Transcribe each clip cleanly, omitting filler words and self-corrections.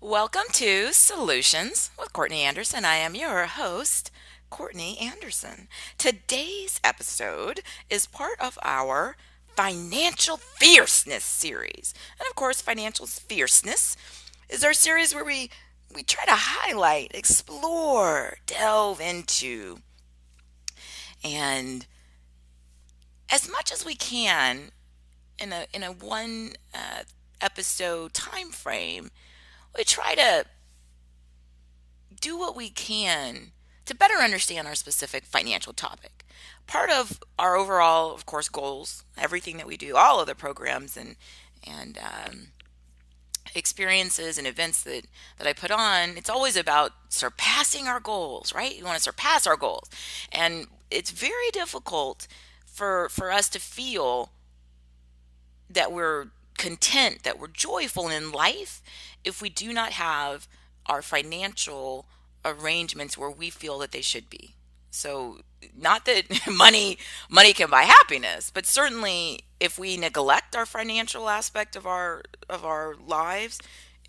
Welcome to Solutions with Courtney Anderson. I am your host, Courtney Anderson. Today's episode is part of our Financial Fierceness series. And of course, Financial Fierceness is our series where we try to highlight, explore, delve into, and as much as we can in a one episode time frame, we try to do what we can to better understand our specific financial topic. Part of our overall, of course, goals, everything that we do, all of the programs and experiences and events that I put on, it's always about surpassing our goals, right? You want to surpass our goals. And it's very difficult for us to feel that we're content, that we're joyful in life if we do not have our financial arrangements where we feel that they should be. So not that money can buy happiness, but certainly if we neglect our financial aspect of our lives,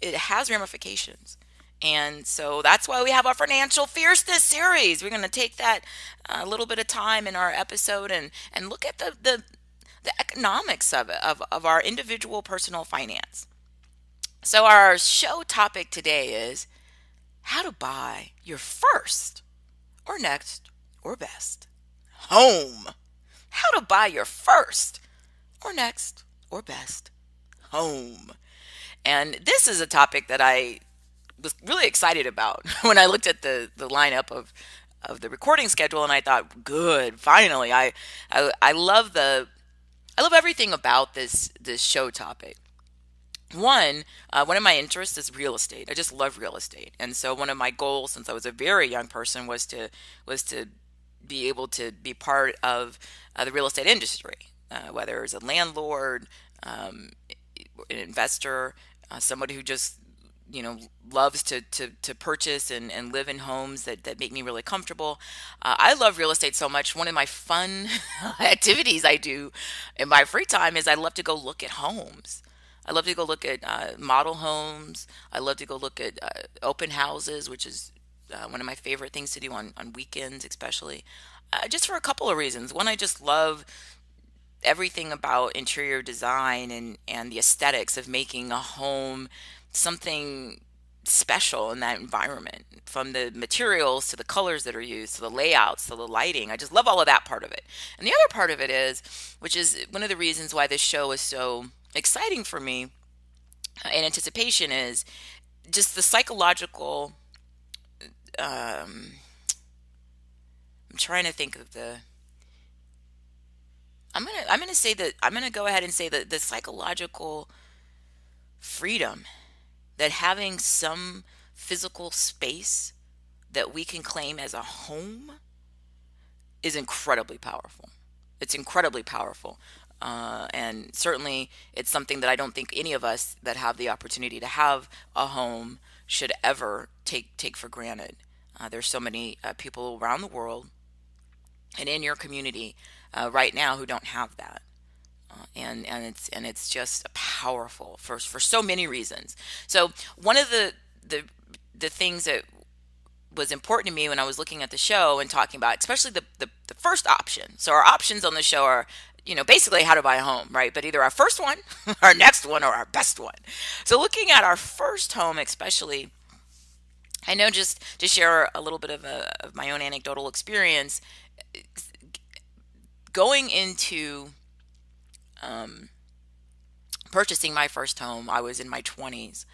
it has ramifications. And so that's why we have our financial fierceness series. We're going to take that a little bit of time in our episode and look at the economics of it, of our individual personal finance. So our show topic today is how to buy your first or next or best home. How to buy your first or next or best home. And this is a topic that I was really excited about when I looked at the lineup of the recording schedule, and I thought, good, finally. I love I love everything about this show topic. One of my interests is real estate. I just love real estate, and so one of my goals since I was a very young person was to be able to be part of the real estate industry, whether it's a landlord, an investor, somebody who just loves to purchase and live in homes that make me really comfortable. I love real estate so much. One of my fun activities I do in my free time is I love to go look at homes. I love to go look at model homes. I love to go look at open houses, which is one of my favorite things to do on weekends, especially. Just for a couple of reasons. One, I just love everything about interior design and the aesthetics of making a home something special in that environment, from the materials to the colors that are used to the layouts to the lighting. I just love all of that part of it. And the other part of it is, which is one of the reasons why this show is so exciting for me in anticipation, is just the psychological. I'm trying to think of the. I'm gonna say that I'm gonna go ahead and say that the psychological freedom that having some physical space that we can claim as a home is incredibly powerful. It's incredibly powerful. And certainly it's something that I don't think any of us that have the opportunity to have a home should ever take for granted. There's so many people around the world and in your community right now who don't have that. And it's just powerful for so many reasons. So one of the the things that was important to me when I was looking at the show and talking about, especially the first option. So our options on the show are, basically how to buy a home, right? But either our first one, our next one, or our best one. So looking at our first home, especially, I know, just to share a little bit of my own anecdotal experience, going into um, purchasing my first home, I was in my 20s.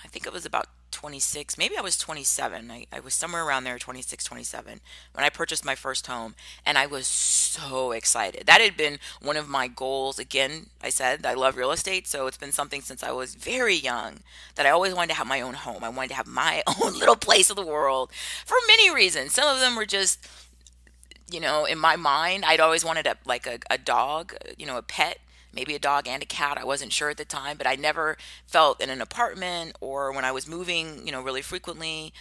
I think it was about 26, maybe I was 27. I was somewhere around there, 26, 27, when I purchased my first home. And I was so excited. That had been one of my goals. Again, I said I love real estate. So it's been something since I was very young that I always wanted to have my own home. I wanted to have my own little place of the world for many reasons. Some of them were just, in my mind, I'd always wanted a dog, a pet, maybe a dog and a cat. I wasn't sure at the time, but I never felt in an apartment or when I was moving, really frequently,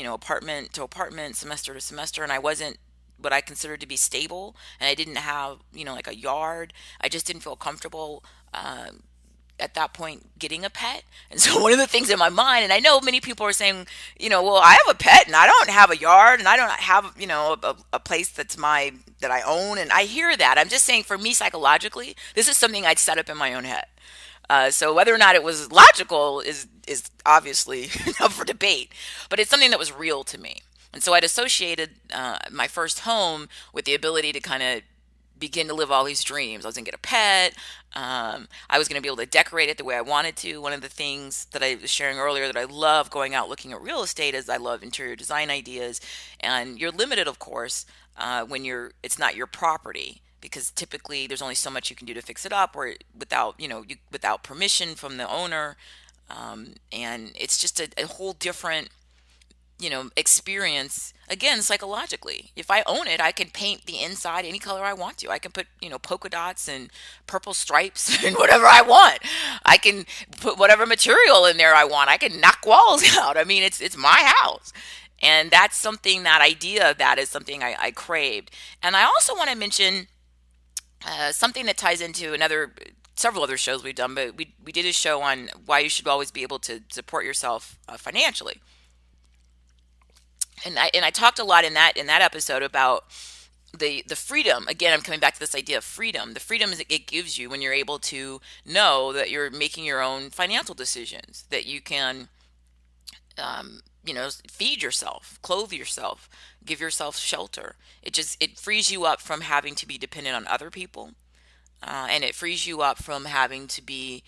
apartment to apartment, semester to semester, and I wasn't what I considered to be stable, and I didn't have, like a yard. I just didn't feel comfortable at that point getting a pet. And so one of the things in my mind, and I know many people are saying, well, I have a pet and I don't have a yard and I don't have, a place that I own. And I hear that. I'm just saying, for me psychologically, this is something I'd set up in my own head. So whether or not it was logical is obviously up for debate, but it's something that was real to me. And so I'd associated my first home with the ability to kind of begin to live all these dreams. I was going to get a pet. I was going to be able to decorate it the way I wanted to. One of the things that I was sharing earlier that I love going out looking at real estate is I love interior design ideas. And you're limited, of course, when it's not your property, because typically there's only so much you can do to fix it up, or without without permission from the owner. And it's just a whole different experience, again, psychologically. If I own it, I can paint the inside any color I want to. I can put, polka dots and purple stripes and whatever I want. I can put whatever material in there I want. I can knock walls out. I mean, it's my house. And that's something, that idea of that is something I craved. And I also want to mention something that ties into several other shows we've done, but we did a show on why you should always be able to support yourself financially. And I talked a lot in that episode about the freedom. Again, I'm coming back to this idea of freedom. The freedom it gives you when you're able to know that you're making your own financial decisions, that you can feed yourself, clothe yourself, give yourself shelter. It frees you up from having to be dependent on other people, and it frees you up from having to be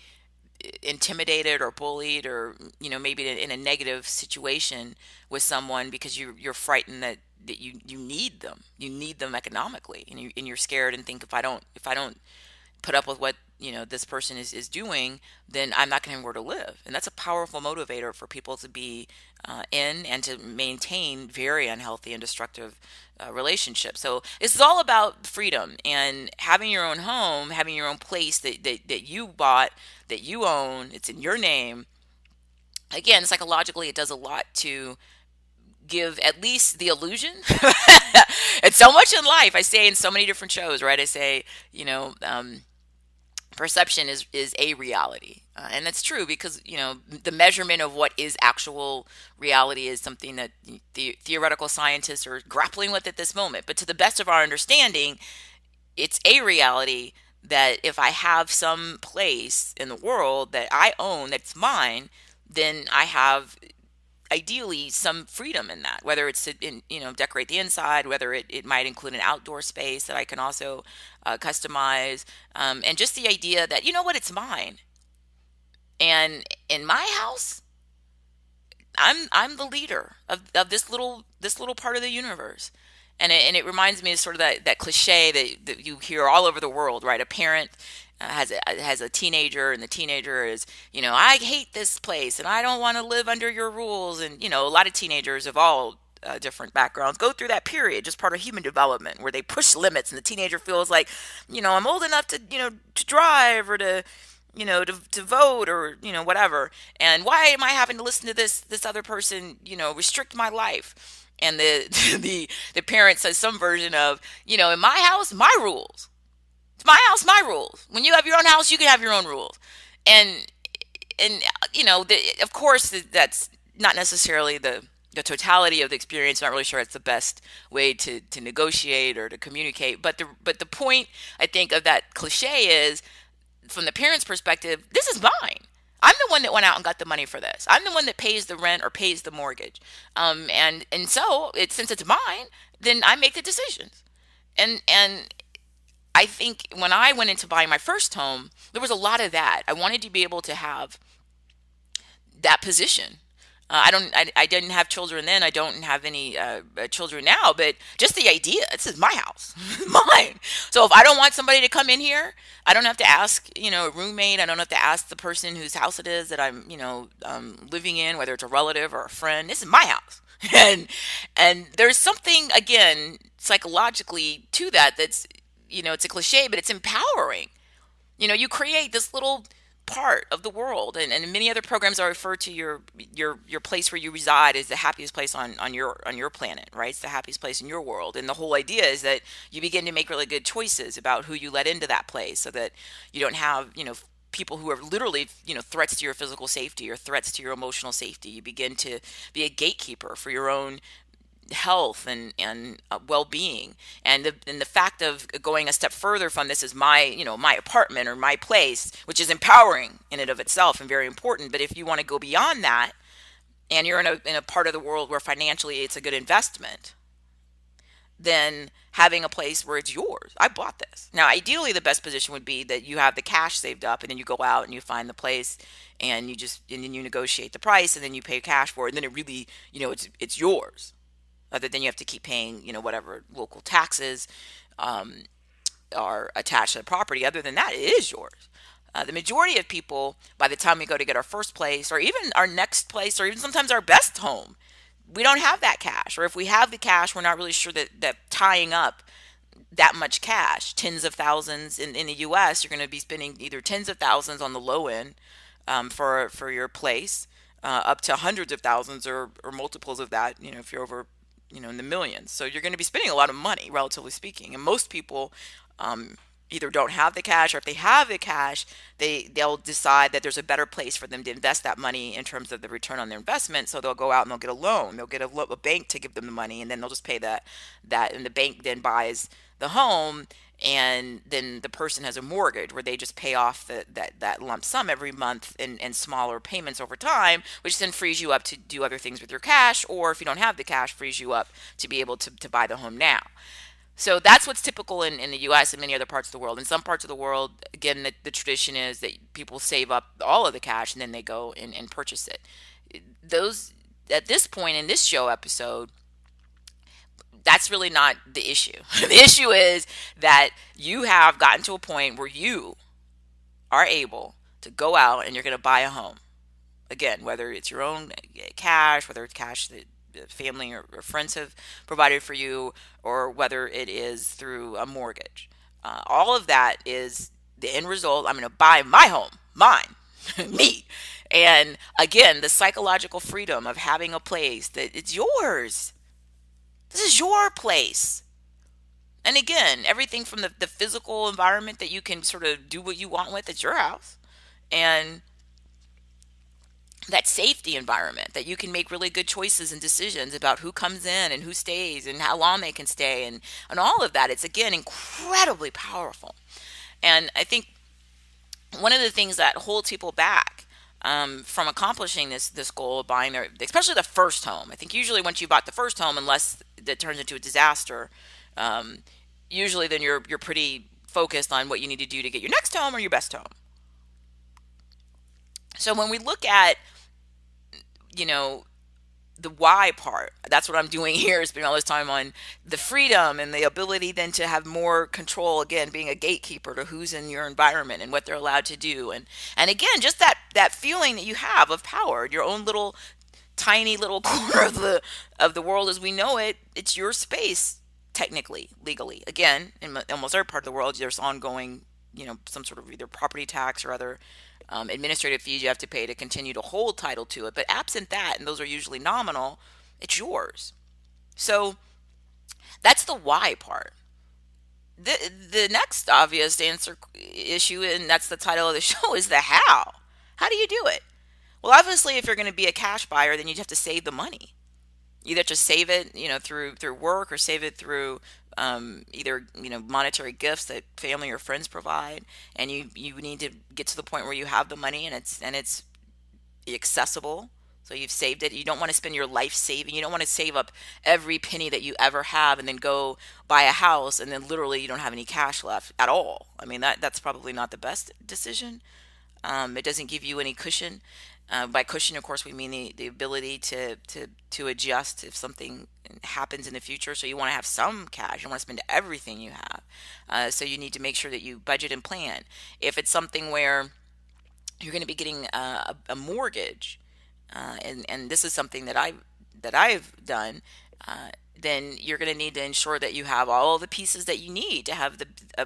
intimidated or bullied, or maybe in a negative situation with someone, because you're frightened that you need them economically, and you're scared and think, if I don't put up with what this person is doing, then I'm not going to have where to live. And that's a powerful motivator for people to be in and to maintain very unhealthy and destructive relationships. So this is all about freedom and having your own home, having your own place that you bought, that you own. It's in your name. Again, psychologically, it does a lot to give at least the illusion. It's so much in life. I say in so many different shows, right? I say, perception is a reality, and that's true, because the measurement of what is actual reality is something that the theoretical scientists are grappling with at this moment. But to the best of our understanding, it's a reality that if I have some place in the world that I own, that's mine, then I have ideally some freedom in that, whether it's to decorate the inside, whether it might include an outdoor space that I can also customize, and just the idea that, what, it's mine. And in my house, I'm the leader of this little part of the universe. And it reminds me of sort of that cliche that you hear all over the world, right? A parent has a teenager, and the teenager is, I hate this place and I don't want to live under your rules. And a lot of teenagers of all different backgrounds go through that period, just part of human development, where they push limits, and the teenager feels like, I'm old enough to drive, or to vote, or whatever. And why am I having to listen to this other person restrict my life? And the the parent says some version of, in my house, my rules. It's my house, my rules. When you have your own house, you can have your own rules. And of course, that's not necessarily the totality of the experience. I'm not really sure it's the best way to negotiate or to communicate. But the point, I think, of that cliche is, from the parent's perspective, this is mine. I'm the one that went out and got the money for this. I'm the one that pays the rent or pays the mortgage. And so since it's mine, then I make the decisions. And I think when I went into buying my first home, there was a lot of that. I wanted to be able to have that position. I didn't have children then. I don't have any children now, but just the idea, this is my house, mine. So if I don't want somebody to come in here, I don't have to ask, a roommate. I don't have to ask the person whose house it is that I'm, living in, whether it's a relative or a friend. This is my house. And there's something, again, psychologically to that, that's, it's a cliche, but it's empowering. You create this little part of the world, and in many other programs I refer to your place where you reside as the happiest place on your planet, right? It's the happiest place in your world. And the whole idea is that you begin to make really good choices about who you let into that place, so that you don't have people who are literally, threats to your physical safety or threats to your emotional safety. You begin to be a gatekeeper for your own health and well-being. And the fact of going a step further from this is my apartment or my place, which is empowering in and of itself and very important. But if you want to go beyond that, and you're in a part of the world where financially it's a good investment, then having a place where it's yours. I bought this. Now, ideally, the best position would be that you have the cash saved up, and then you go out and you find the place, and then you negotiate the price, and then you pay cash for it, and then it really, it's yours. Other than you have to keep paying, whatever local taxes are attached to the property. Other than that, it is yours. The majority of people, by the time we go to get our first place, or even our next place, or even sometimes our best home, we don't have that cash. Or if we have the cash, we're not really sure that tying up that much cash, tens of thousands in the U.S., you're going to be spending either tens of thousands on the low end for your place, up to hundreds of thousands or multiples of that, if you're over, in the millions. So you're going to be spending a lot of money, relatively speaking. And most people either don't have the cash, or if they have the cash, they'll decide that there's a better place for them to invest that money in terms of the return on their investment. So they'll go out and they'll get a loan. They'll get a bank to give them the money, and then they'll just pay that, and the bank then buys the home, and then the person has a mortgage where they just pay off that lump sum every month in smaller payments over time, which then frees you up to do other things with your cash, or if you don't have the cash, frees you up to be able to buy the home now. So that's what's typical in the U.S. and many other parts of the world. In some parts of the world, again, the tradition is that people save up all of the cash and then they go and purchase it. Those, at this point in this show episode, that's really not the issue. The issue is that you have gotten to a point where you are able to go out and you're going to buy a home. Again, whether it's your own cash, whether it's cash that family or friends have provided for you, or whether it is through a mortgage. All of that is the end result. I'm going to buy my home, mine, me. And again, the psychological freedom of having a place that it's yours. This is your place. And again, everything from the physical environment that you can sort of do what you want with, it's your house. And that safety environment that you can make really good choices and decisions about who comes in and who stays and how long they can stay, and all of that. It's, again, incredibly powerful. And I think one of the things that holds people back from accomplishing this goal of buying especially the first home. I think usually once you bought the first home, unless that turns into a disaster, usually then you're pretty focused on what you need to do to get your next home or your best home. So when we look at the why part, that's what I'm doing here, is spending all this time on the freedom and the ability then to have more control, again, being a gatekeeper to who's in your environment and what they're allowed to do. And again, just that feeling that you have of power, your own little tiny little corner of the world as we know it. It's your space, technically, legally. Again, in almost every part of the world, there's ongoing, some sort of either property tax or other administrative fees you have to pay to continue to hold title to it. But absent that, and those are usually nominal, it's yours. So that's the why part. The next obvious answer issue, and that's the title of the show, is the how. How do you do it? Well, obviously, if you're going to be a cash buyer, then you'd have to save the money. Either to save it, through work, or save it through either monetary gifts that family or friends provide, and you need to get to the point where you have the money and it's accessible. So you've saved it. You don't want to spend your life saving. You don't want to save up every penny that you ever have and then go buy a house and then literally you don't have any cash left at all. I mean, that's probably not the best decision. It doesn't give you any cushion. By cushion, of course, we mean the ability to adjust if something happens in the future. So you want to have some cash. You don't want to spend everything you have. So you need to make sure that you budget and plan. If it's something where you're going to be getting a mortgage, and this is something that I've done, then you're going to need to ensure that you have all the pieces that you need to have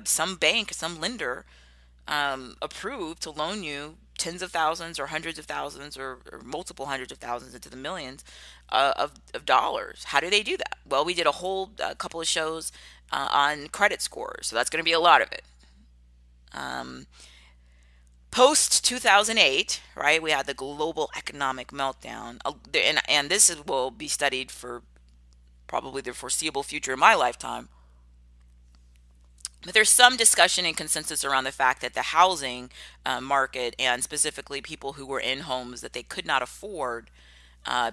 some bank, some lender approved to loan you tens of thousands or hundreds of thousands or multiple hundreds of thousands into the millions of dollars. How do they do that? Well, we did a whole couple of shows on credit scores, so that's going to be a lot of it. Post 2008, right? We had the global economic meltdown, and will be studied for probably the foreseeable future in my lifetime. But there's some discussion and consensus around the fact that the housing market, and specifically people who were in homes that they could not afford,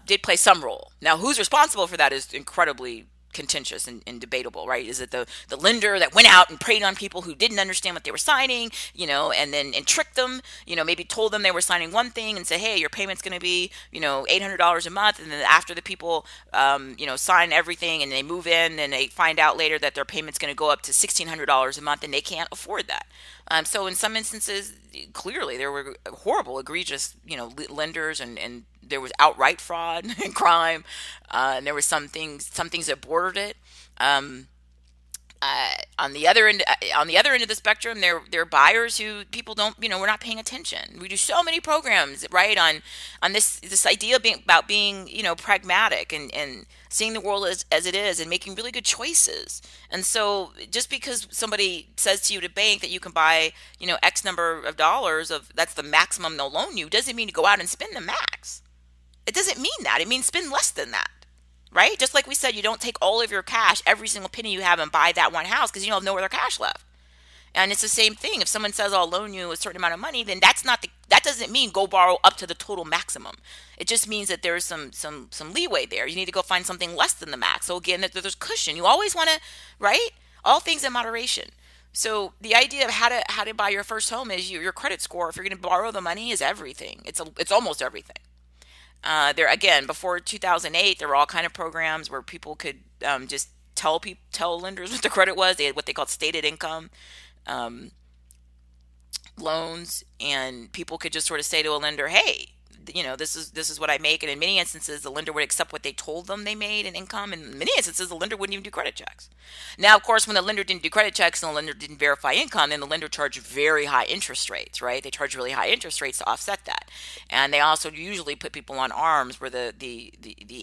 did play some role. Now, who's responsible for that is incredibly contentious and debatable, right? Is it the lender that went out and preyed on people who didn't understand what they were signing, and then tricked them, maybe told them they were signing one thing and say, hey, your payment's going to be, $800 a month, and then after the people, sign everything and they move in, and they find out later that their payment's going to go up to $1,600 a month, and they can't afford that. So in some instances, clearly there were horrible, egregious, lenders, and there was outright fraud and crime, and there was some things that bordered it. Um, on the other end of the spectrum, there are buyers who people don't, we're not paying attention. We do so many programs, right, on this idea about being, pragmatic, and seeing the world as it is, and making really good choices. And so just because somebody says to you at a bank that you can buy, X number of dollars, of that's the maximum they'll loan you, doesn't mean to go out and spend the max. It doesn't mean that. It means spend less than that. Right? Just like we said, you don't take all of your cash, every single penny you have, and buy that one house, because you have no other cash left. And it's the same thing. If someone says, I'll loan you a certain amount of money, then that doesn't mean go borrow up to the total maximum. It just means that there's some leeway there. You need to go find something less than the max. So again, that there's cushion. You always want to, right? All things in moderation. So the idea of how to buy your first home is your credit score. If you're going to borrow the money, is everything. It's almost everything. There again, before 2008, there were all kind of programs where people could just tell lenders what the credit was. They had what they called stated income um, loans, and people could just sort of say to a lender, "Hey, this is what I make." And in many instances, the lender would accept what they told them they made in income. And in many instances, the lender wouldn't even do credit checks. Now, of course, when the lender didn't do credit checks and the lender didn't verify income, then the lender charged very high interest rates, right? They charge really high interest rates to offset that. And they also usually put people on ARMs, where the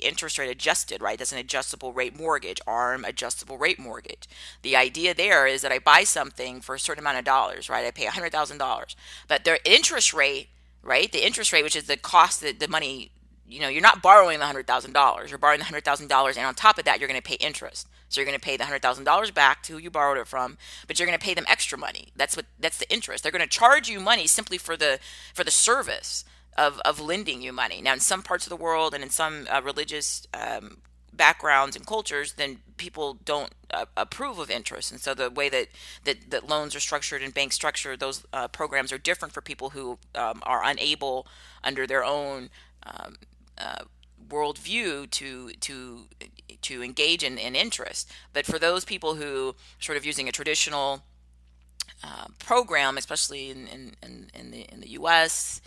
interest rate adjusted, right? That's an adjustable rate mortgage, ARM, adjustable rate mortgage. The idea there is that I buy something for a certain amount of dollars, right? I pay $100,000, but their interest rate, right? The interest rate, which is the cost that the money, you're not borrowing the $100,000. You're borrowing the $100,000, and on top of that, you're going to pay interest. So you're going to pay the $100,000 back to who you borrowed it from, but you're going to pay them extra money. That's the interest. They're going to charge you money simply for the service of lending you money. Now, in some parts of the world and in some religious backgrounds and cultures, then people don't approve of interest. And so the way that loans are structured and banks structure those programs are different for people who are unable, under their own um, uh, worldview, to engage in interest. But for those people who are sort of using a traditional program, especially in the U.S.,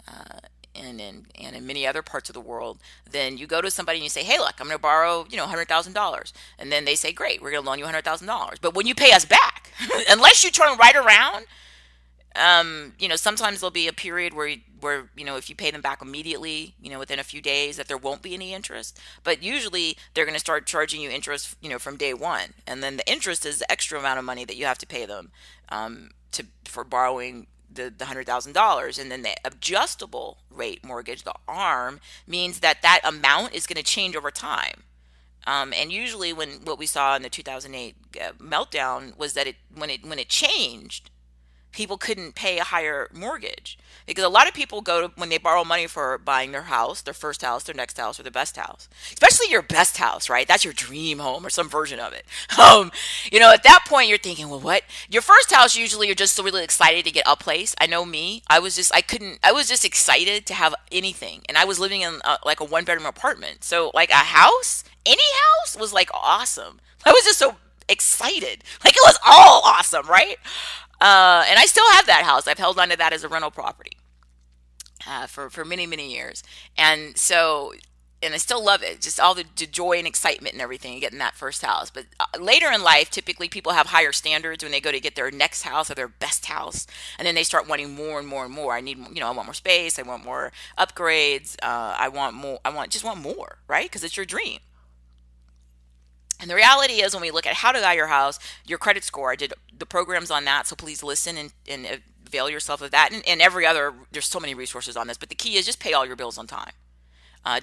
uh, and in many other parts of the world, then you go to somebody and you say, "Hey, look, I'm going to borrow, $100,000," and then they say, "Great, we're going to loan you $100,000, but when you pay us back, unless you turn right around, sometimes there'll be a period where if you pay them back immediately, within a few days, that there won't be any interest. But usually they're going to start charging you interest, from day one, and then the interest is the extra amount of money that you have to pay them for borrowing the $100,000. And then the adjustable rate mortgage, the ARM, means that amount is going to change over time. And usually, what we saw in the 2008 meltdown was that when it changed, people couldn't pay a higher mortgage, because a lot of people go to, when they borrow money for buying their house, their first house, their next house, or their best house, especially your best house, right? That's your dream home or some version of it. At that point you're thinking, well, what? Your first house, usually you're just so really excited to get a place. I know me. I was just excited to have anything. And I was living in like a one bedroom apartment. So like a house, any house was like awesome. I was just so excited. Like it was all awesome, right? And I still have that house. I've held on to that as a rental property for many, many years. And so, and I still love it. Just all the joy and excitement and everything, getting that first house. But later in life, typically people have higher standards when they go to get their next house or their best house. And then they start wanting more and more and more. I want more space. I want more upgrades. Just want more, right? Because it's your dream. And the reality is, when we look at how to buy your house, your credit score, I did the programs on that, so please listen and avail yourself of that, and every other. There's so many resources on this, but the key is just pay all your bills on time.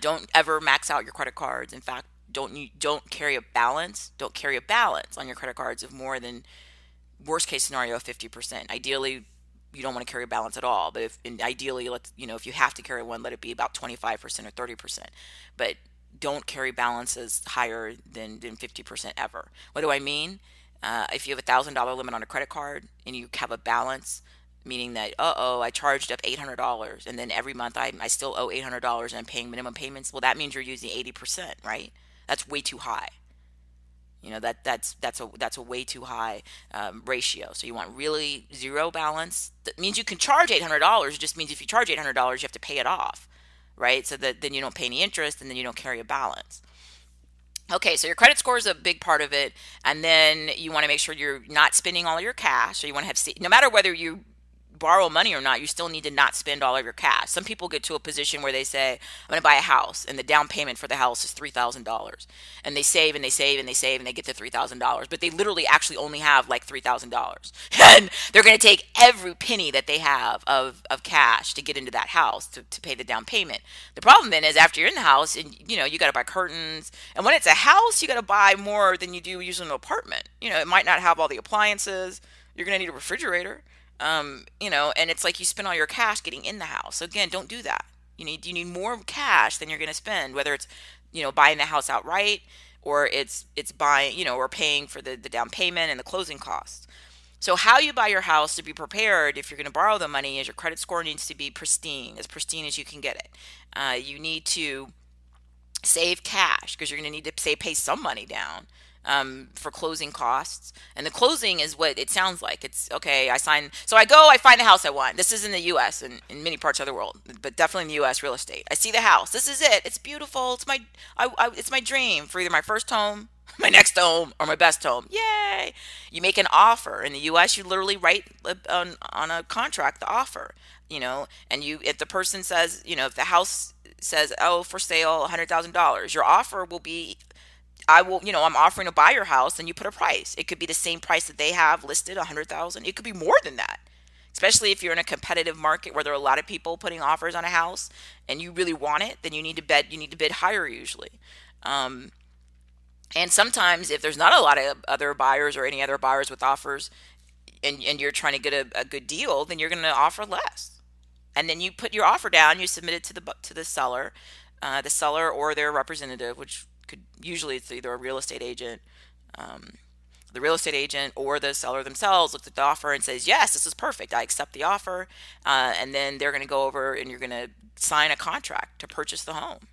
Don't ever max out your credit cards. In fact, don't carry a balance. Don't carry a balance on your credit cards of more than, worst case scenario, 50%. Ideally, you don't want to carry a balance at all. But ideally, if you have to carry one, let it be about 25% or 30%. But don't carry balances higher than 50% ever. What do I mean? If you have $1,000 limit on a credit card and you have a balance, meaning that, I charged up $800, and then every month I still owe $800 and I'm paying minimum payments. Well, that means you're using 80%, right? That's way too high. That's a way too high ratio. So you want really zero balance. That means you can charge $800. It just means if you charge $800, you have to pay it off, right? So that then you don't pay any interest, and then you don't carry a balance. Okay, so your credit score is a big part of it, and then you want to make sure you're not spending all of your cash. So you want to have, no matter whether you borrow money or not, you still need to not spend all of your cash. Some people get to a position where they say, I'm going to buy a house, and the down payment for the house is $3,000. And they save and they save and they save and they get to $3,000, but they literally actually only have like $3,000. And they're going to take every penny that they have of cash to get into that house to pay the down payment. The problem then is after you're in the house, and you got to buy curtains. And when it's a house, you got to buy more than you do usually an apartment. It might not have all the appliances. You're going to need a refrigerator. And it's like you spend all your cash getting in the house. So again, don't do that. You need more cash than you're going to spend, whether it's, buying the house outright, or it's buying, or paying for the down payment and the closing costs. So how you buy your house to be prepared if you're going to borrow the money is your credit score needs to be pristine as you can get it. You need to save cash because you're going to need to pay some money down for closing costs. And the closing is what it sounds like. It's okay. I find the house I want. This is in the U.S. and in many parts of the world, but definitely in the U.S. real estate. I see the house. This is it. It's beautiful. It's my dream for either my first home, my next home, or my best home. Yay! You make an offer. In the U.S., you literally write on a contract the offer. And if the person says, if the house says, for sale, $100,000, your offer will be, I'm offering to buy your house, and you put a price. It could be the same price that they have listed, 100,000. It could be more than that, especially if you're in a competitive market where there are a lot of people putting offers on a house, and you really want it. Then you need to bid higher usually. And sometimes if there's not a lot of other buyers or any other buyers with offers, and you're trying to get a good deal, then you're going to offer less. And then you put your offer down. You submit it to the seller or their representative, which usually it's either a real estate agent. The real estate agent or the seller themselves looks at the offer and says, yes, this is perfect. I accept the offer. And then they're going to go over and you're going to sign a contract to purchase the home.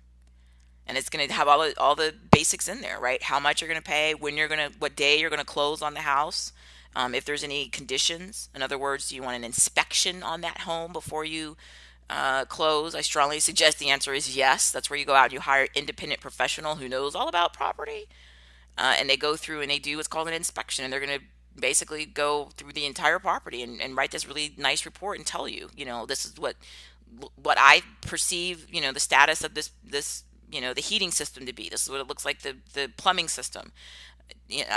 And it's going to have all the basics in there, right? How much you're going to pay, what day you're going to close on the house. If there's any conditions, in other words, do you want an inspection on that home before you close? I strongly suggest the answer is yes. That's where you go out and you hire an independent professional who knows all about property, and they go through and they do what's called an inspection, and they're going to basically go through the entire property and write this really nice report and tell you, this is what I perceive, the status of this the heating system to be. This is what it looks like, the plumbing system.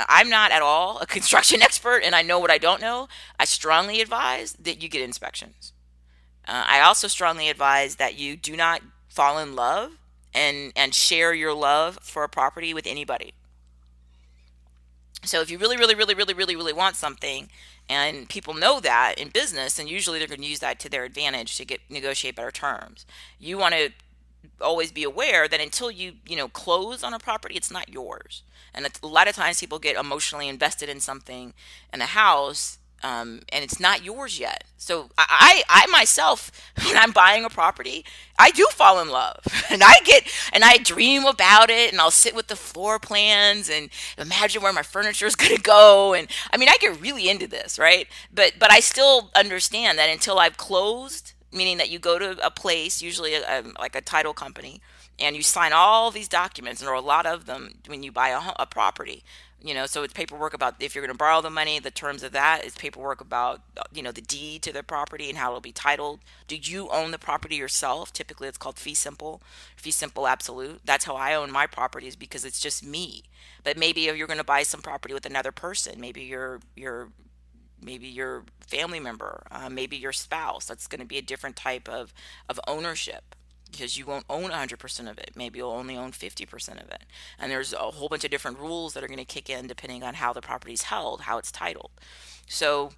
I'm not at all a construction expert, and I know what I don't know. I strongly advise that you get inspections. I also strongly advise that you do not fall in love and share your love for a property with anybody. So if you really, really, really, really, really, really want something, and people know that in business, and usually they're going to use that to their advantage to negotiate better terms. You want to always be aware that until you close on a property, it's not yours. And a lot of times people get emotionally invested in something, in a house, and it's not yours yet. So I myself, when I'm buying a property, I do fall in love, and I dream about it, and I'll sit with the floor plans and imagine where my furniture is going to go. And I mean, I get really into this, right? But I still understand that until I've closed, meaning that you go to a place, usually like a title company, and you sign all these documents, and there are a lot of them when you buy a property. So it's paperwork about if you're going to borrow the money, the terms of that. It's paperwork about, the deed to the property and how it'll be titled. Do you own the property yourself? Typically, it's called fee simple absolute. That's how I own my properties, because it's just me. But maybe if you're going to buy some property with another person, maybe you're maybe your family member, maybe your spouse. That's going to be a different type of ownership, because you won't own 100% of it. Maybe you'll only own 50% of it. And there's a whole bunch of different rules that are going to kick in depending on how the property is held, how it's titled. So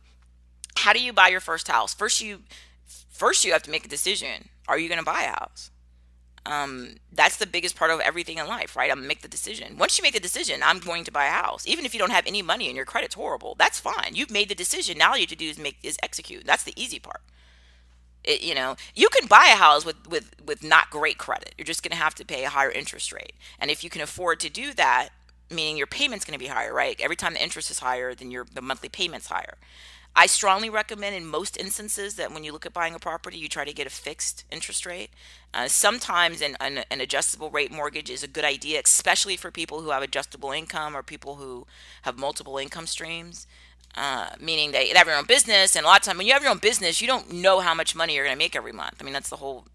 how do you buy your first house? First you have to make a decision. Are you going to buy a house? That's the biggest part of everything in life, right? I'm gonna make the decision. Once you make the decision, I'm going to buy a house. Even if you don't have any money and your credit's horrible, that's fine. You've made the decision. Now all you have to do is execute. That's the easy part. You can buy a house with not great credit. You're just going to have to pay a higher interest rate. And if you can afford to do that, meaning your payment's going to be higher, right? Every time the interest is higher, then the monthly payment's higher. I strongly recommend in most instances that when you look at buying a property, you try to get a fixed interest rate. Sometimes an adjustable rate mortgage is a good idea, especially for people who have adjustable income or people who have multiple income streams. Meaning they have your own business, and a lot of time when you have your own business, you don't know how much money you're going to make every month. I mean, that's the whole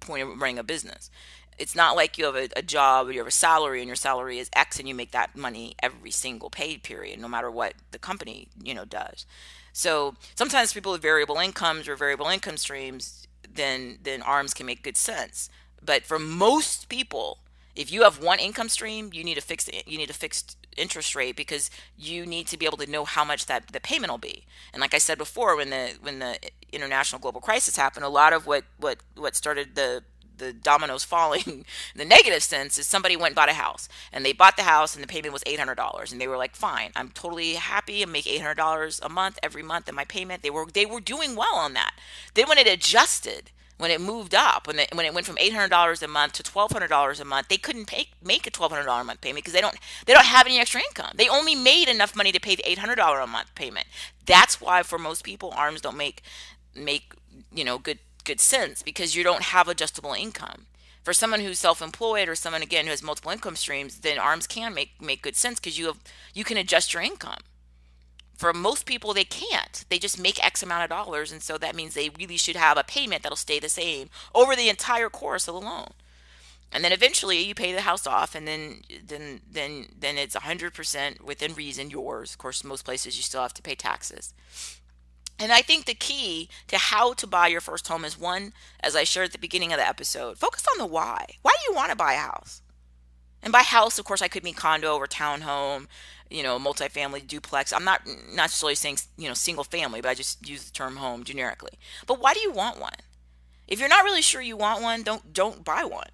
point of running a business. It's not like you have a job or you have a salary and your salary is X and you make that money every single pay period, no matter what the company does. So sometimes people with variable incomes or variable income streams, then ARMs can make good sense. But for most people, if you have one income stream, you need a fixed interest rate, because you need to be able to know how much that the payment will be. And like I said before, when the international global crisis happened, a lot of what started the dominoes falling in the negative sense is somebody went and bought a house, and they bought the house and the payment was $800, and they were like, fine, I'm totally happy, I make $800 a month every month in my payment. They were doing well on that. Then when it adjusted, when it moved up, when it went from $800 a month to $1,200 a month, they couldn't make a $1,200 a month payment because they don't have any extra income. They only made enough money to pay the $800 a month payment. That's why for most people, ARMs don't make good sense, because you don't have adjustable income. For someone who's self-employed or someone again who has multiple income streams, then ARMs can make good sense, because you can adjust your income. For most people, they can't. They just make X amount of dollars, and so that means they really should have a payment that'll stay the same over the entire course of the loan. And then eventually you pay the house off, and then it's 100% within reason yours. Of course, most places you still have to pay taxes. And I think the key to how to buy your first home is, one, as I shared at the beginning of the episode, focus on the why. Why do you want to buy a house? And by house, of course, I could mean condo or townhome, multifamily, duplex. I'm not necessarily saying, single family, but I just use the term home generically. But why do you want one? If you're not really sure you want one, don't buy one.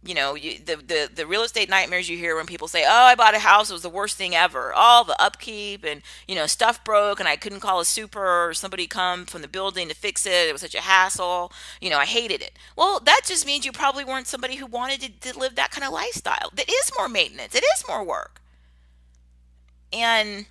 The real estate nightmares you hear when people say, oh, I bought a house, it was the worst thing ever. All the upkeep and, stuff broke and I couldn't call a super or somebody come from the building to fix it. It was such a hassle. I hated it. Well, that just means you probably weren't somebody who wanted to live that kind of lifestyle. That is more maintenance. It is more work. And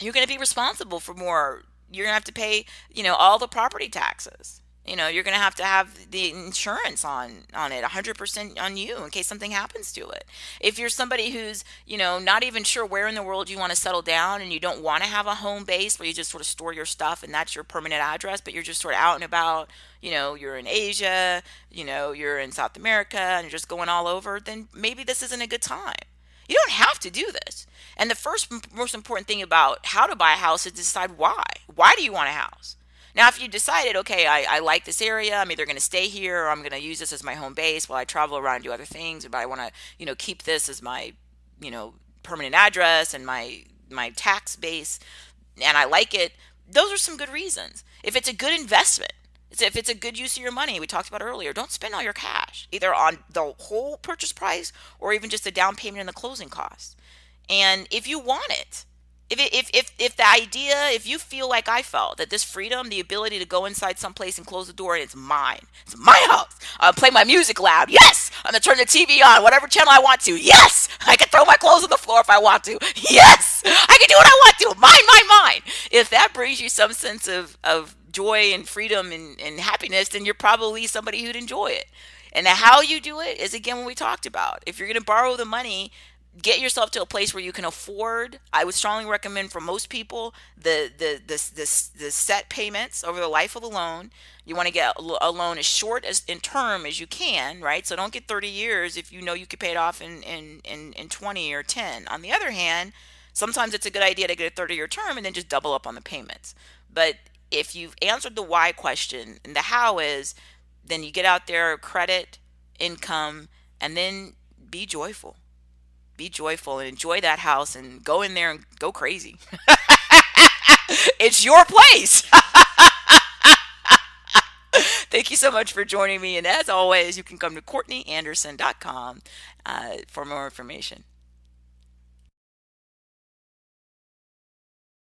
you're going to be responsible for more. You're going to have to pay, all the property taxes. You're going to have the insurance on it, 100% on you in case something happens to it. If you're somebody who's, not even sure where in the world you want to settle down, and you don't want to have a home base where you just sort of store your stuff and that's your permanent address, but you're just sort of out and about, you're in Asia, you're in South America, and you're just going all over, then maybe this isn't a good time. You don't have to do this. And the most important thing about how to buy a house is to decide why. Why do you want a house? Now, if you decided, okay, I like this area, I'm either going to stay here or I'm going to use this as my home base while I travel around and do other things, but I want to, keep this as my, permanent address and my tax base, and I like it, those are some good reasons. If it's a good investment, if it's a good use of your money, we talked about earlier, don't spend all your cash, either on the whole purchase price or even just the down payment and the closing costs. And if you want it, if you feel like I felt, that this freedom, the ability to go inside someplace and close the door and it's mine, it's my house, I'll play my music loud, yes, I'm gonna turn the TV on, whatever channel I want to, yes, I can throw my clothes on the floor if I want to, yes, I can do what I want to, mine. If that brings you some sense of joy and freedom and happiness, then you're probably somebody who'd enjoy it. And how you do it is, again, what we talked about. If you're going to borrow the money, get yourself to a place where you can afford. I would strongly recommend for most people the set payments over the life of the loan. You want to get a loan as short as in term as you can, right? So don't get 30 years if you know you could pay it off in 20 or 10. On the other hand, Sometimes it's a good idea to get a 30-year term and then just double up on the payments. But if you've answered the why question and the how is, then you get out there, credit, income, and then be joyful. Be joyful and enjoy that house and go in there and go crazy. It's your place. Thank you so much for joining me. And as always, you can come to CourtneyAnderson.com for more information.